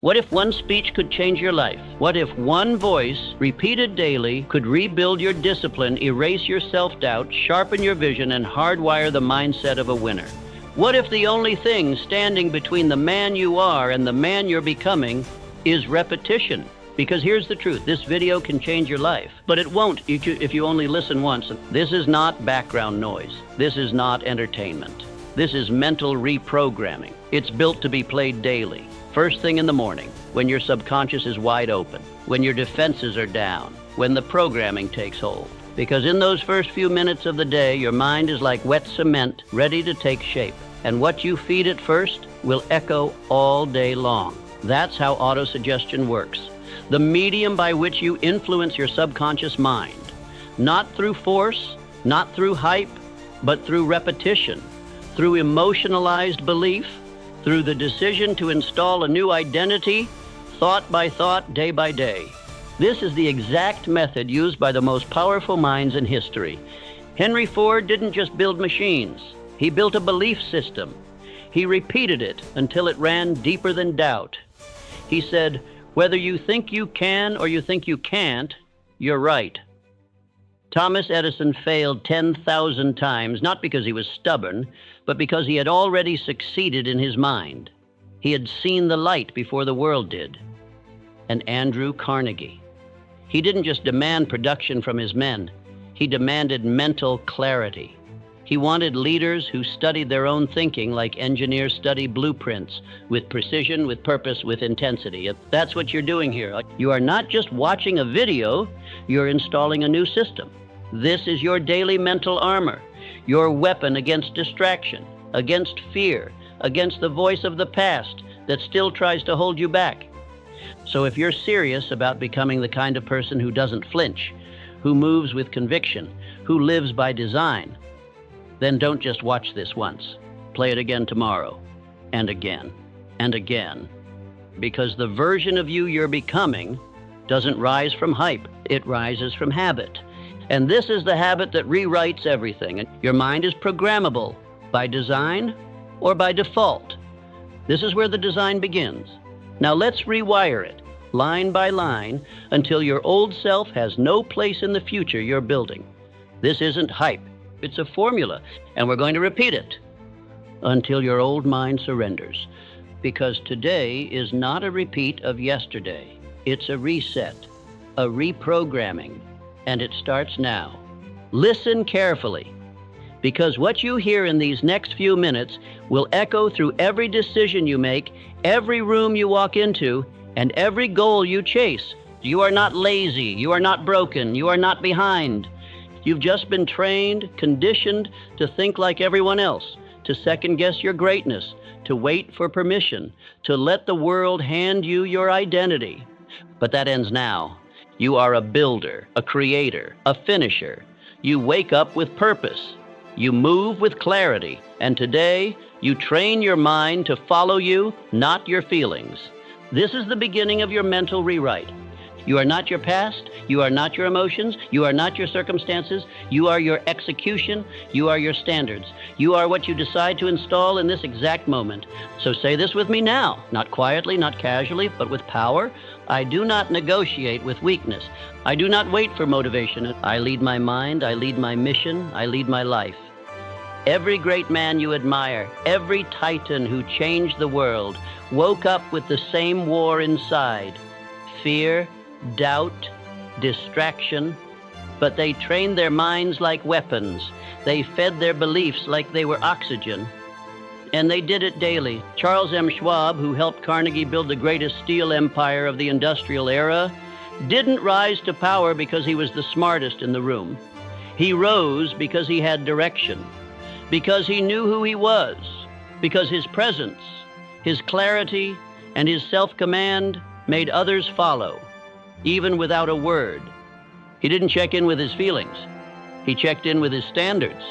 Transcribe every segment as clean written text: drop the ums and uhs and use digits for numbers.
What if one speech could change your life? What if one voice, repeated daily, could rebuild your discipline, erase your self-doubt, sharpen your vision, and hardwire the mindset of a winner? What if the only thing standing between the man you are and the man you're becoming is repetition? Because here's the truth, this video can change your life, but it won't if you only listen once. This is not background noise. This is not entertainment. This is mental reprogramming. It's built to be played daily. First thing in the morning, when your subconscious is wide open, when your defenses are down, when the programming takes hold. Because in those first few minutes of the day, your mind is like wet cement, ready to take shape. And what you feed it first will echo all day long. That's how autosuggestion works. The medium by which you influence your subconscious mind. Not through force, not through hype, but through repetition, through emotionalized belief, through the decision to install a new identity, thought by thought, day by day. This is the exact method used by the most powerful minds in history. Henry Ford didn't just build machines. He built a belief system. He repeated it until it ran deeper than doubt. He said, "Whether you think you can or you think you can't, you're right." Thomas Edison failed 10,000 times, not because he was stubborn, but because he had already succeeded in his mind. He had seen the light before the world did. And Andrew Carnegie. He didn't just demand production from his men. He demanded mental clarity. He wanted leaders who studied their own thinking like engineers study blueprints, with precision, with purpose, with intensity. That's what you're doing here. You are not just watching a video, you're installing a new system. This is your daily mental armor, your weapon against distraction, against fear, against the voice of the past that still tries to hold you back. So if you're serious about becoming the kind of person who doesn't flinch, who moves with conviction, who lives by design, then don't just watch this once. Play it again tomorrow, and again, and again. Because the version of you you're becoming doesn't rise from hype, it rises from habit. And this is the habit that rewrites everything. Your mind is programmable by design or by default. This is where the design begins. Now let's rewire it, line by line, until your old self has no place in the future you're building. This isn't hype. It's a formula, and we're going to repeat it until your old mind surrenders. Because today is not a repeat of yesterday. It's a reset, a reprogramming. And it starts now. Listen carefully, because what you hear in these next few minutes will echo through every decision you make, every room you walk into, and every goal you chase. You are not lazy, you are not broken, you are not behind. You've just been trained, conditioned to think like everyone else, to second-guess your greatness, to wait for permission, to let the world hand you your identity. But that ends now. You are a builder, a creator, a finisher. You wake up with purpose. You move with clarity. And today, you train your mind to follow you, not your feelings. This is the beginning of your mental rewrite. You are not your past. You are not your emotions. You are not your circumstances. You are your execution. You are your standards. You are what you decide to install in this exact moment. So say this with me now, not quietly, not casually, but with power. I do not negotiate with weakness. I do not wait for motivation. I lead my mind. I lead my mission. I lead my life. Every great man you admire, every titan who changed the world, woke up with the same war inside. Fear, doubt, distraction, but they trained their minds like weapons. They fed their beliefs like they were oxygen, and they did it daily. Charles M. Schwab, who helped Carnegie build the greatest steel empire of the industrial era, didn't rise to power because he was the smartest in the room. He rose because he had direction, because he knew who he was, because his presence, his clarity, and his self-command made others follow, even without a word. He didn't check in with his feelings. He checked in with his standards.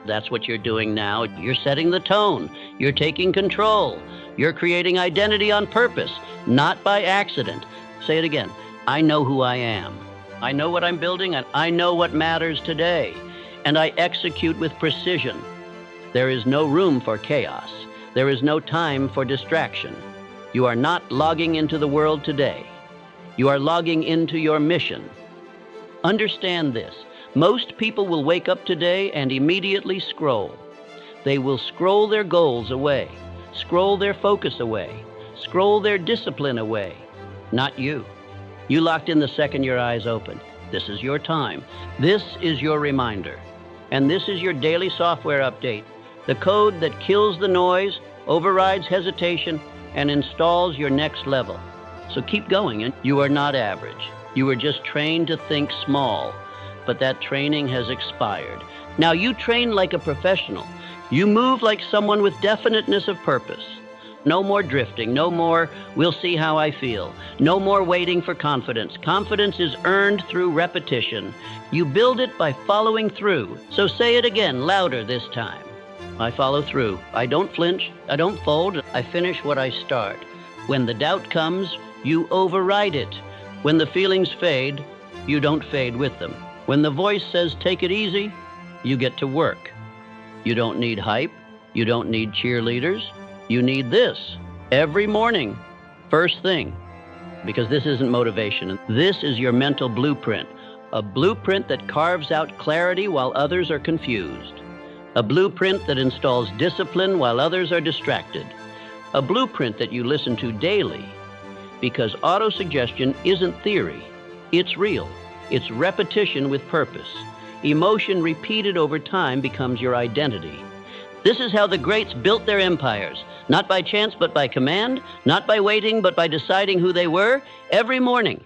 That's what you're doing now. You're setting the tone. You're taking control. You're creating identity on purpose, not by accident. Say it again. I know who I am. I know what I'm building, and I know what matters today. And I execute with precision. There is no room for chaos. There is no time for distraction. You are not logging into the world today. You are logging into your mission. Understand this. Most people will wake up today and immediately scroll. They will scroll their goals away, scroll their focus away, scroll their discipline away. Not you. You locked in the second your eyes open. This is your time. This is your reminder. And this is your daily software update. The code that kills the noise, overrides hesitation, and installs your next level. So keep going. And you are not average. You were just trained to think small, but that training has expired. Now you train like a professional. You move like someone with definiteness of purpose. No more drifting, no more, we'll see how I feel. No more waiting for confidence. Confidence is earned through repetition. You build it by following through. So say it again, louder this time. I follow through. I don't flinch. I don't fold. I finish what I start. When the doubt comes, you override it. When the feelings fade, you don't fade with them. When the voice says, take it easy, you get to work. You don't need hype. You don't need cheerleaders. You need this every morning, first thing, because this isn't motivation. This is your mental blueprint, a blueprint that carves out clarity while others are confused, a blueprint that installs discipline while others are distracted, a blueprint that you listen to daily, because autosuggestion isn't theory, it's real. It's repetition with purpose. Emotion repeated over time becomes your identity. This is how the greats built their empires, not by chance but by command, not by waiting but by deciding who they were every morning.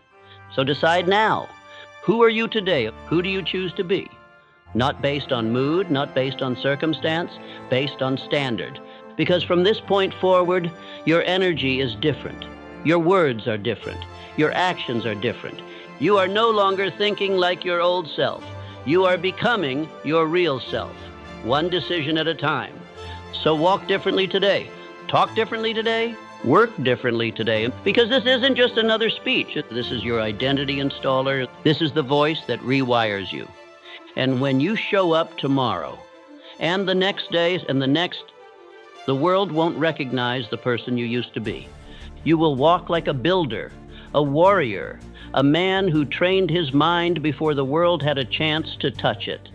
So decide now. Who are you today? Who do you choose to be? Not based on mood, not based on circumstance, based on standard. Because from this point forward, your energy is different. Your words are different. Your actions are different. You are no longer thinking like your old self. You are becoming your real self, one decision at a time. So walk differently today, talk differently today, work differently today, because this isn't just another speech. This is your identity installer. This is the voice that rewires you. And when you show up tomorrow and the next day and the next, the world won't recognize the person you used to be. You will walk like a builder, a warrior, a man who trained his mind before the world had a chance to touch it.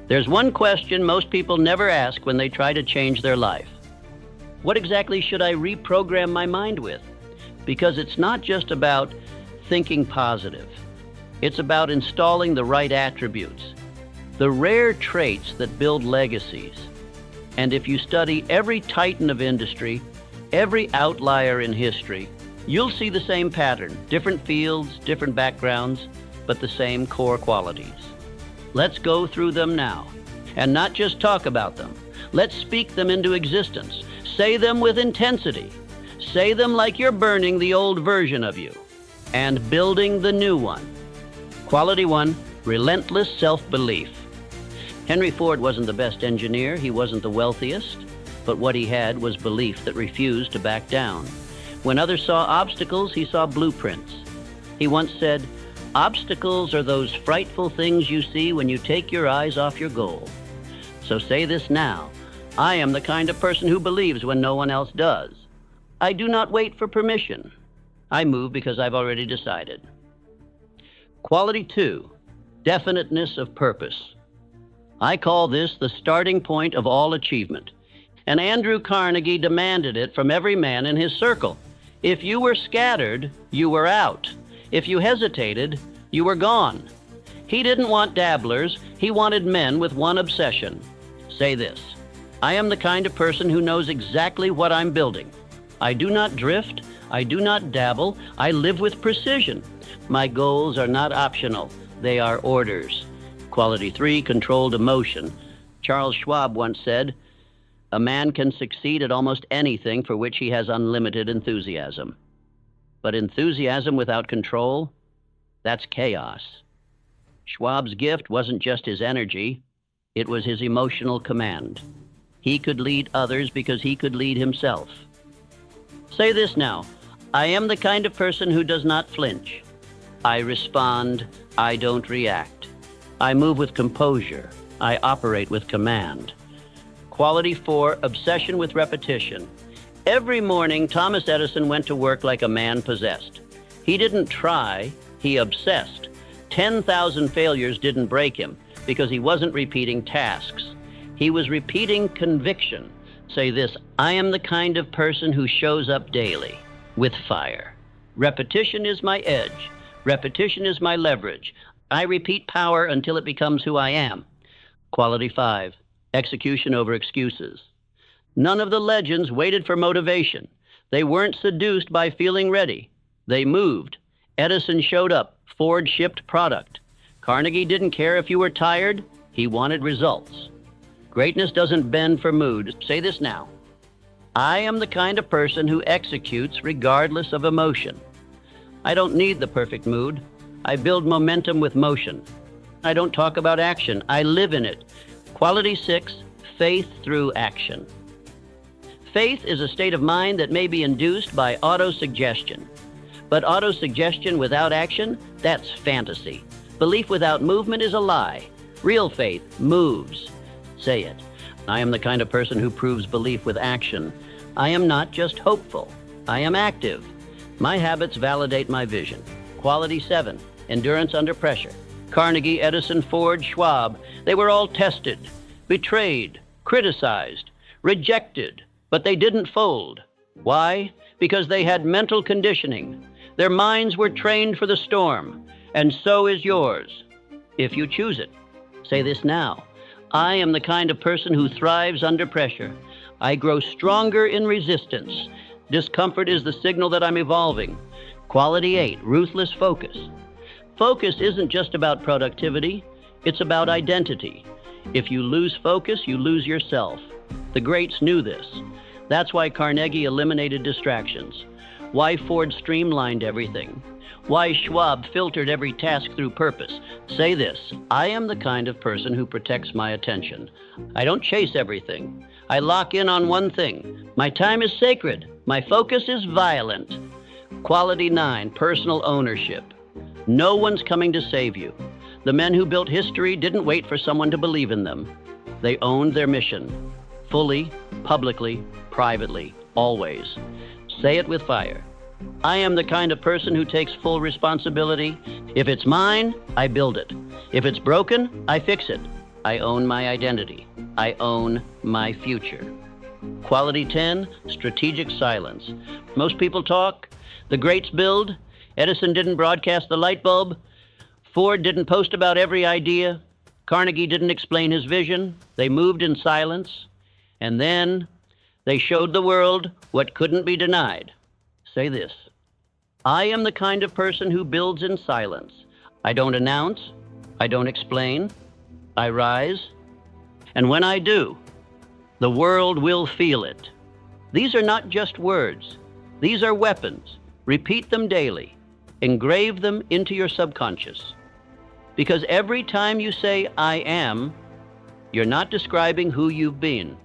There's one question most people never ask when they try to change their life. What exactly should I reprogram my mind with? Because it's not just about thinking positive. It's about installing the right attributes, the rare traits that build legacies. And if you study every titan of industry, every outlier in history, you'll see the same pattern, different fields, different backgrounds, but the same core qualities. Let's go through them now, and not just talk about them. Let's speak them into existence. Say them with intensity. Say them like you're burning the old version of you and building the new one. Quality 1, relentless self-belief. Henry Ford wasn't the best engineer, he wasn't the wealthiest, but what he had was belief that refused to back down. When others saw obstacles, he saw blueprints. He once said, obstacles are those frightful things you see when you take your eyes off your goal. So say this now. I am the kind of person who believes when no one else does. I do not wait for permission. I move because I've already decided. Quality 2, definiteness of purpose. I call this the starting point of all achievement. And Andrew Carnegie demanded it from every man in his circle. If you were scattered, you were out. If you hesitated, you were gone. He didn't want dabblers. He wanted men with one obsession. Say this. I am the kind of person who knows exactly what I'm building. I do not drift. I do not dabble. I live with precision. My goals are not optional. They are orders. Quality 3, controlled emotion. Charles Schwab once said, a man can succeed at almost anything for which he has unlimited enthusiasm. But enthusiasm without control, that's chaos. Schwab's gift wasn't just his energy, it was his emotional command. He could lead others because he could lead himself. Say this now. I am the kind of person who does not flinch. I respond, I don't react. I move with composure. I operate with command. Quality 4, obsession with repetition. Every morning, Thomas Edison went to work like a man possessed. He didn't try, he obsessed. 10,000 failures didn't break him because he wasn't repeating tasks. He was repeating conviction. Say this: I am the kind of person who shows up daily with fire. Repetition is my edge. Repetition is my leverage. I repeat power until it becomes who I am. Quality 5, execution over excuses. None of the legends waited for motivation. They weren't seduced by feeling ready. They moved. Edison showed up. Ford shipped product. Carnegie didn't care if you were tired. He wanted results. Greatness doesn't bend for mood. Say this now: I am the kind of person who executes regardless of emotion. I don't need the perfect mood. I build momentum with motion. I don't talk about action. I live in it. Quality 6, faith through action. Faith is a state of mind that may be induced by autosuggestion. But autosuggestion without action, that's fantasy. Belief without movement is a lie. Real faith moves. Say it: I am the kind of person who proves belief with action. I am not just hopeful. I am active. My habits validate my vision. Quality 7, endurance under pressure. Carnegie, Edison, Ford, Schwab, they were all tested, betrayed, criticized, rejected, but they didn't fold. Why? Because they had mental conditioning. Their minds were trained for the storm, and so is yours, if you choose it. Say this now: I am the kind of person who thrives under pressure. I grow stronger in resistance. Discomfort is the signal that I'm evolving. Quality 8, ruthless focus. Focus isn't just about productivity, it's about identity. If you lose focus, you lose yourself. The greats knew this. That's why Carnegie eliminated distractions. Why Ford streamlined everything. Why Schwab filtered every task through purpose. Say this: I am the kind of person who protects my attention. I don't chase everything. I lock in on one thing. My time is sacred. My focus is violent. Quality 9, personal ownership. No one's coming to save you. The men who built history didn't wait for someone to believe in them. They owned their mission. Fully, publicly, privately, always. Say it with fire: I am the kind of person who takes full responsibility. If it's mine, I build it. If it's broken, I fix it. I own my identity. I own my future. Quality 10, strategic silence. Most people talk. The greats build. Edison didn't broadcast the light bulb. Ford didn't post about every idea. Carnegie didn't explain his vision. They moved in silence. And then they showed the world what couldn't be denied. Say this: I am the kind of person who builds in silence. I don't announce. I don't explain. I rise. And when I do, the world will feel it. These are not just words. These are weapons. Repeat them daily. Engrave them into your subconscious. Because every time you say, I am, you're not describing who you've been.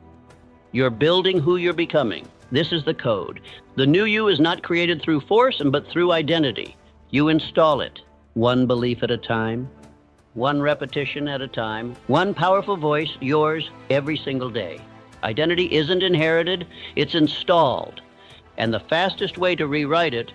You're building who you're becoming. This is the code. The new you is not created through force, but through identity. You install it, one belief at a time, one repetition at a time, one powerful voice, yours, every single day. Identity isn't inherited, it's installed. And the fastest way to rewrite it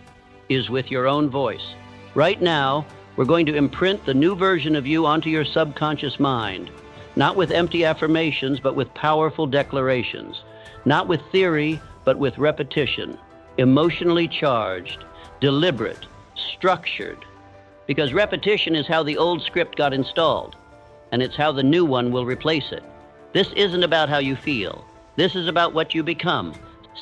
is with your own voice. Right now, we're going to imprint the new version of you onto your subconscious mind, not with empty affirmations, but with powerful declarations, not with theory, but with repetition, emotionally charged, deliberate, structured, because repetition is how the old script got installed, and it's how the new one will replace it. This isn't about how you feel. This is about what you become.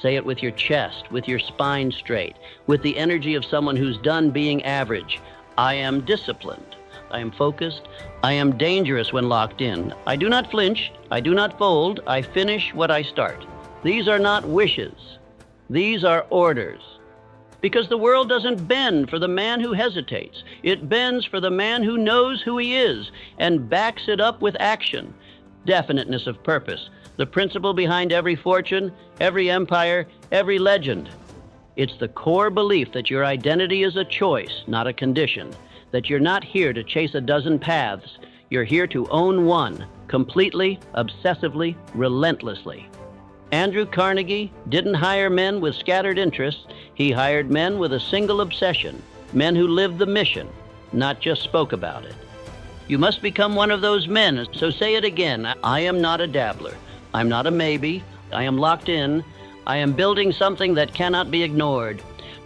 Say it with your chest, with your spine straight, with the energy of someone who's done being average. I am disciplined. I am focused. I am dangerous when locked in. I do not flinch. I do not fold. I finish what I start. These are not wishes. These are orders. Because the world doesn't bend for the man who hesitates. It bends for the man who knows who he is and backs it up with action. Definiteness of purpose. The principle behind every fortune, every empire, every legend. It's the core belief that your identity is a choice, not a condition. That you're not here to chase a dozen paths. You're here to own one, completely, obsessively, relentlessly. Andrew Carnegie didn't hire men with scattered interests. He hired men with a single obsession, men who lived the mission, not just spoke about it. You must become one of those men. So say it again. I am not a dabbler. I'm not a maybe. I am locked in. I am building something that cannot be ignored.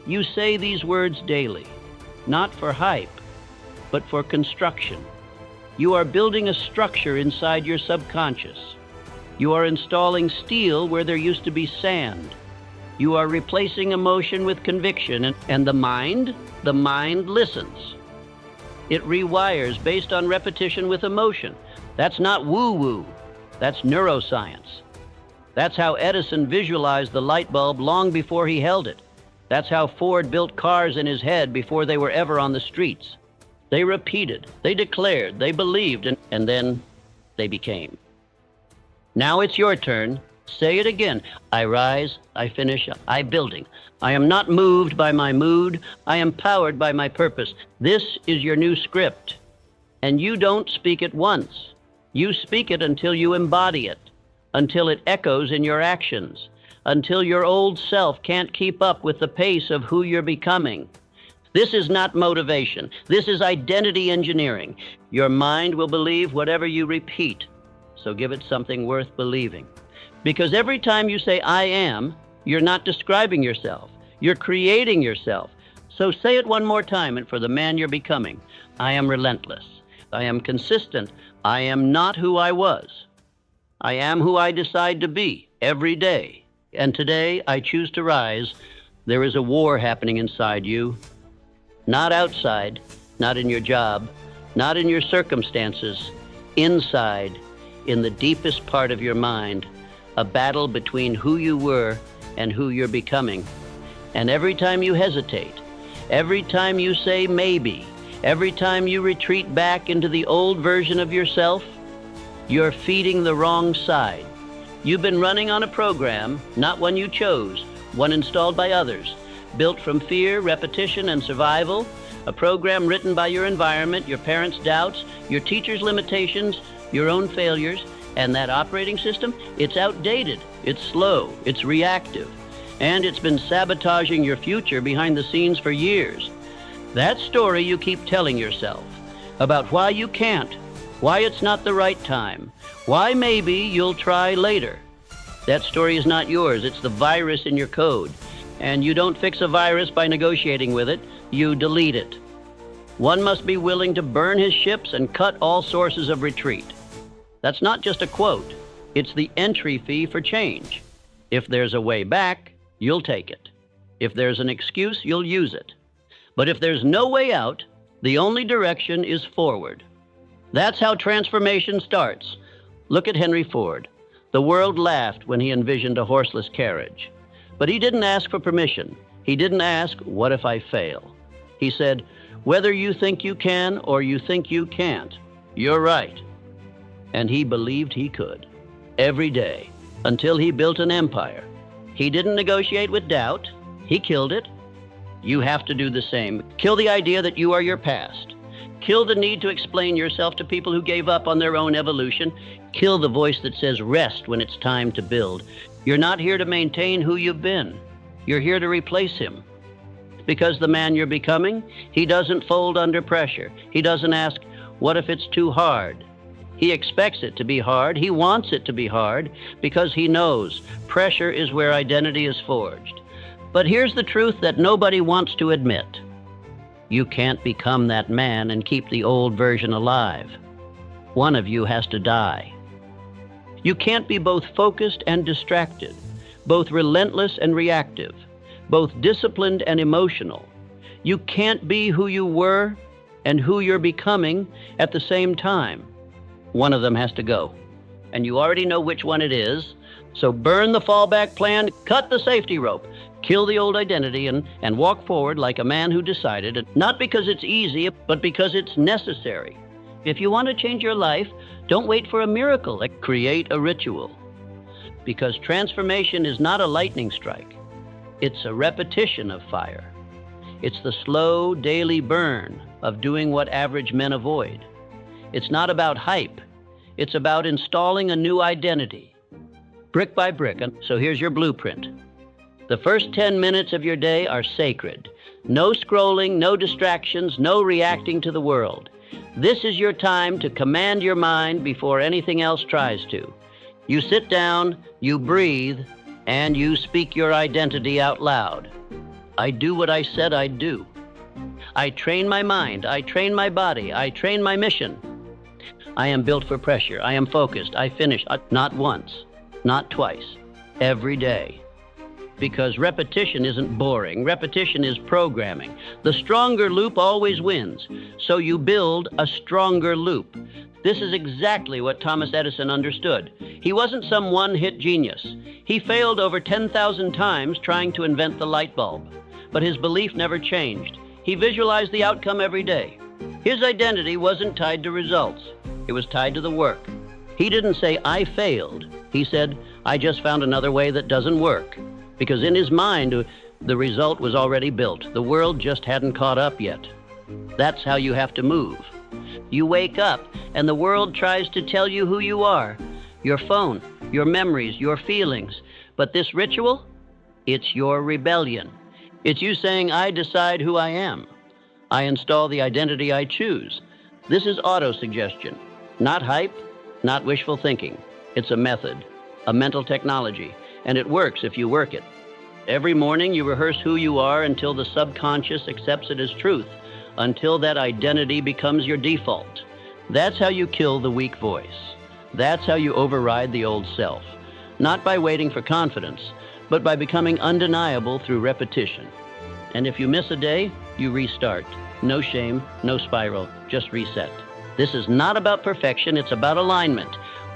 You say these words daily, not for hype, but for construction. You are building a structure inside your subconscious. You are installing steel where there used to be sand. You are replacing emotion with conviction, and the mind listens. It rewires based on repetition with emotion. That's not woo-woo. That's neuroscience. That's how Edison visualized the light bulb long before he held it. That's how Ford built cars in his head before they were ever on the streets. They repeated, they declared, they believed, and then they became. Now it's your turn. Say it again. I rise, I finish, I building. I am not moved by my mood. I am powered by my purpose. This is your new script. And you don't speak it once. You speak it until you embody it, until it echoes in your actions, until your old self can't keep up with the pace of who you're becoming. This is not motivation. This is identity engineering. Your mind will believe whatever you repeat, so give it something worth believing. Because every time you say, I am, you're not describing yourself. You're creating yourself. So say it one more time, and for the man you're becoming. I am relentless. I am consistent. I am not who I was. I am who I decide to be every day. And today I choose to rise. There is a war happening inside you. Not outside, not in your job, not in your circumstances. Inside, in the deepest part of your mind. A battle between who you were and who you're becoming. And every time you hesitate, every time you say maybe, every time you retreat back into the old version of yourself, you're feeding the wrong side. You've been running on a program, not one you chose, one installed by others, built from fear, repetition, and survival, a program written by your environment, your parents' doubts, your teacher's limitations, your own failures. And that operating system, it's outdated, it's slow, it's reactive, and it's been sabotaging your future behind the scenes for years. That story you keep telling yourself about why you can't, why it's not the right time, why maybe you'll try later. That story is not yours, it's the virus in your code. And you don't fix a virus by negotiating with it, you delete it. One must be willing to burn his ships and cut all sources of retreat. That's not just a quote. It's the entry fee for change. If there's a way back, you'll take it. If there's an excuse, you'll use it. But if there's no way out, the only direction is forward. That's how transformation starts. Look at Henry Ford. The world laughed when he envisioned a horseless carriage. But he didn't ask for permission. He didn't ask, what if I fail? He said, whether you think you can or you think you can't, you're right. And he believed he could, every day, until he built an empire. He didn't negotiate with doubt. He killed it. You have to do the same. Kill the idea that you are your past. Kill the need to explain yourself to people who gave up on their own evolution. Kill the voice that says rest when it's time to build. You're not here to maintain who you've been. You're here to replace him. Because the man you're becoming, he doesn't fold under pressure. He doesn't ask, what if it's too hard? He expects it to be hard. He wants it to be hard because he knows pressure is where identity is forged. But here's the truth that nobody wants to admit. You can't become that man and keep the old version alive. One of you has to die. You can't be both focused and distracted, both relentless and reactive, both disciplined and emotional. You can't be who you were and who you're becoming at the same time. One of them has to go. And you already know which one it is. So burn the fallback plan, cut the safety rope, kill the old identity, and walk forward like a man who decided, not because it's easy, but because it's necessary. If you want to change your life, don't wait for a miracle. Create a ritual. Because transformation is not a lightning strike. It's a repetition of fire. It's the slow, daily burn of doing what average men avoid. It's not about hype. It's about installing a new identity. brick by brick. And so here's your blueprint. The first 10 minutes of your day are sacred. No scrolling, no distractions, no reacting to the world. This is your time to command your mind before anything else tries to. You sit down, you breathe, and you speak your identity out loud. I do what I said I'd do. I train my mind, I train my body, I train my mission. I am built for pressure, I am focused, I finish, not once, not twice, every day. Because repetition isn't boring, repetition is programming. The stronger loop always wins, so you build a stronger loop. This is exactly what Thomas Edison understood. He wasn't some one-hit genius. He failed over 10,000 times trying to invent the light bulb, but his belief never changed. He visualized the outcome every day. His identity wasn't tied to results. It was tied to the work. He didn't say, I failed. He said, I just found another way that doesn't work. Because in his mind, the result was already built. The world just hadn't caught up yet. That's how you have to move. You wake up, and the world tries to tell you who you are. Your phone, your memories, your feelings. But this ritual, it's your rebellion. It's you saying, I decide who I am. I install the identity I choose. This is auto-suggestion. Not hype, not wishful thinking. It's a method, a mental technology. And it works if you work it. Every morning you rehearse who you are until the subconscious accepts it as truth, until that identity becomes your default. That's how you kill the weak voice. That's how you override the old self. Not by waiting for confidence, but by becoming undeniable through repetition. And if you miss a day, you restart. No shame, no spiral, just reset. This is not about perfection, it's about alignment.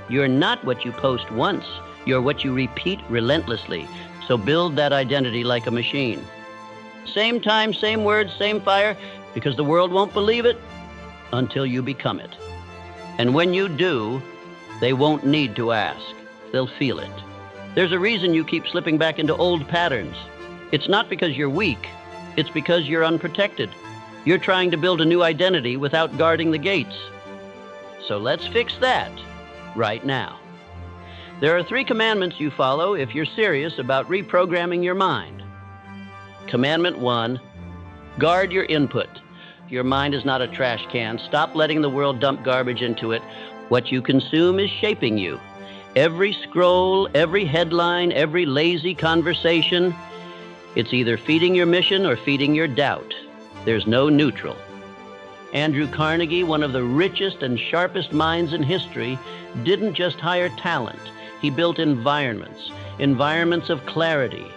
You're not what you post once. You're what you repeat relentlessly. So build that identity like a machine. Same time, same words, same fire, because the world won't believe it until you become it. And when you do, they won't need to ask. They'll feel it. There's a reason you keep slipping back into old patterns. It's not because you're weak. It's because you're unprotected. You're trying to build a new identity without guarding the gates. So let's fix that right now. There are 3 commandments you follow if you're serious about reprogramming your mind. Commandment 1, guard your input. Your mind is not a trash can. Stop letting the world dump garbage into it. What you consume is shaping you. Every scroll, every headline, every lazy conversation, it's either feeding your mission or feeding your doubt. There's no neutral. Andrew Carnegie, one of the richest and sharpest minds in history, didn't just hire talent. He built environments of clarity,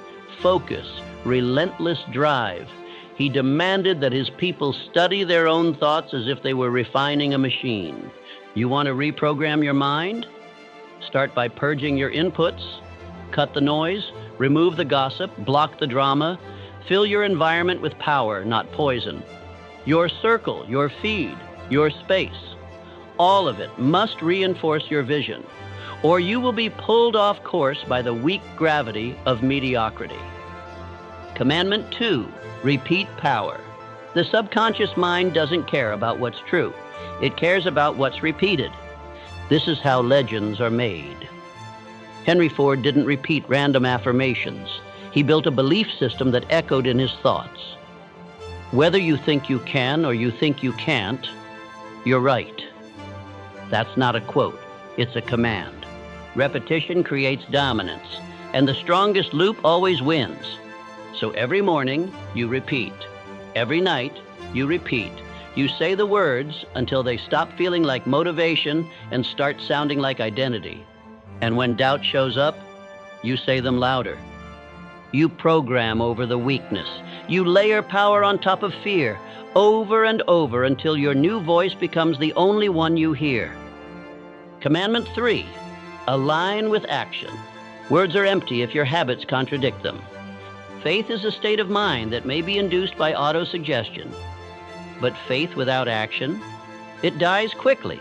focus, relentless drive. He demanded that his people study their own thoughts as if they were refining a machine. You want to reprogram your mind? Start by purging your inputs. Cut the noise, remove the gossip, block the drama. Fill your environment with power, not poison. Your circle, your feed, your space, all of it must reinforce your vision, or you will be pulled off course by the weak gravity of mediocrity. Commandment 2, repeat power. The subconscious mind doesn't care about what's true. It cares about what's repeated. This is how legends are made. Henry Ford didn't repeat random affirmations. He built a belief system that echoed in his thoughts. Whether you think you can or you think you can't, you're right. That's not a quote. It's a command. Repetition creates dominance, and the strongest loop always wins. So every morning, you repeat. Every night, you repeat. You say the words until they stop feeling like motivation and start sounding like identity. And when doubt shows up, you say them louder. You program over the weakness. You layer power on top of fear, over and over until your new voice becomes the only one you hear. Commandment 3, align with action. Words are empty if your habits contradict them. Faith is a state of mind that may be induced by auto-suggestion. But faith without action, it dies quickly.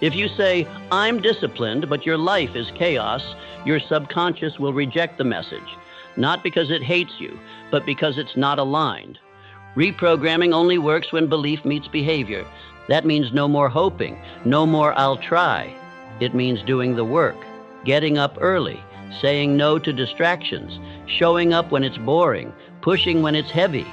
If you say, I'm disciplined, but your life is chaos, your subconscious will reject the message, not because it hates you, but because it's not aligned. Reprogramming only works when belief meets behavior. That means no more hoping, no more I'll try. It means doing the work, getting up early, saying no to distractions, showing up when it's boring, pushing when it's heavy.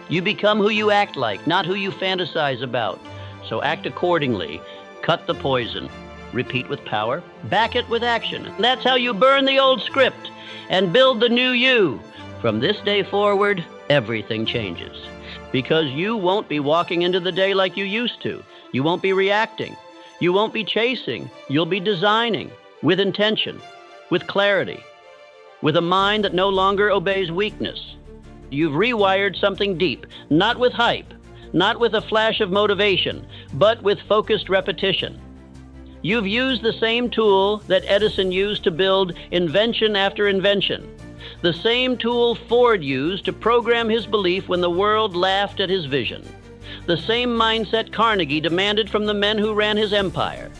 You become who you act like, not who you fantasize about. So act accordingly. Cut the poison. Repeat with power. Back it with action. That's how you burn the old script and build the new you. From this day forward, everything changes. Because you won't be walking into the day like you used to. You won't be reacting. You won't be chasing. You'll be designing with intention, with clarity, with a mind that no longer obeys weakness. You've rewired something deep, not with hype, not with a flash of motivation, but with focused repetition. You've used the same tool that Edison used to build invention after invention, the same tool Ford used to program his belief when the world laughed at his vision, the same mindset Carnegie demanded from the men who ran his empire,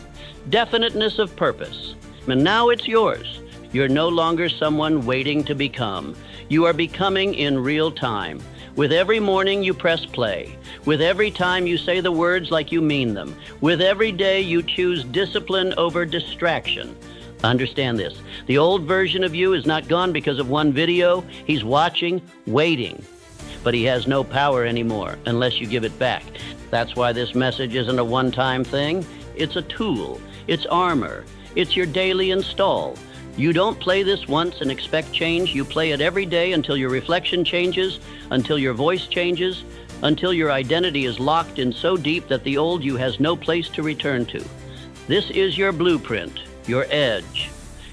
definiteness of purpose. And now it's yours. You're no longer someone waiting to become. You are becoming in real time. With every morning you press play. With every time you say the words like you mean them. With every day you choose discipline over distraction. Understand this. The old version of you is not gone because of one video. He's watching, waiting. But he has no power anymore unless you give it back. That's why this message isn't a one-time thing. It's a tool. It's armor. It's your daily install. You don't play this once and expect change. You play it every day until your reflection changes, until your voice changes, until your identity is locked in so deep that the old you has no place to return to. This is your blueprint, your edge,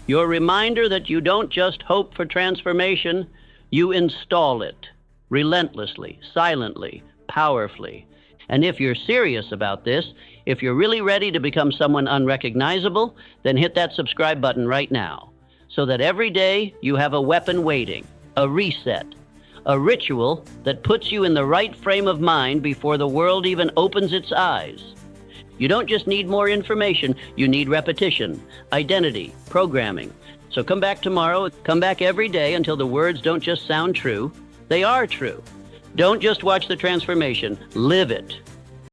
your reminder that you don't just hope for transformation, you install it relentlessly, silently, powerfully. And if you're serious about this, if you're really ready to become someone unrecognizable, then hit that subscribe button right now, so that every day you have a weapon waiting, a reset, a ritual that puts you in the right frame of mind before the world even opens its eyes. You don't just need more information, you need repetition, identity, programming. So come back tomorrow, come back every day until the words don't just sound true, they are true. Don't just watch the transformation, live it.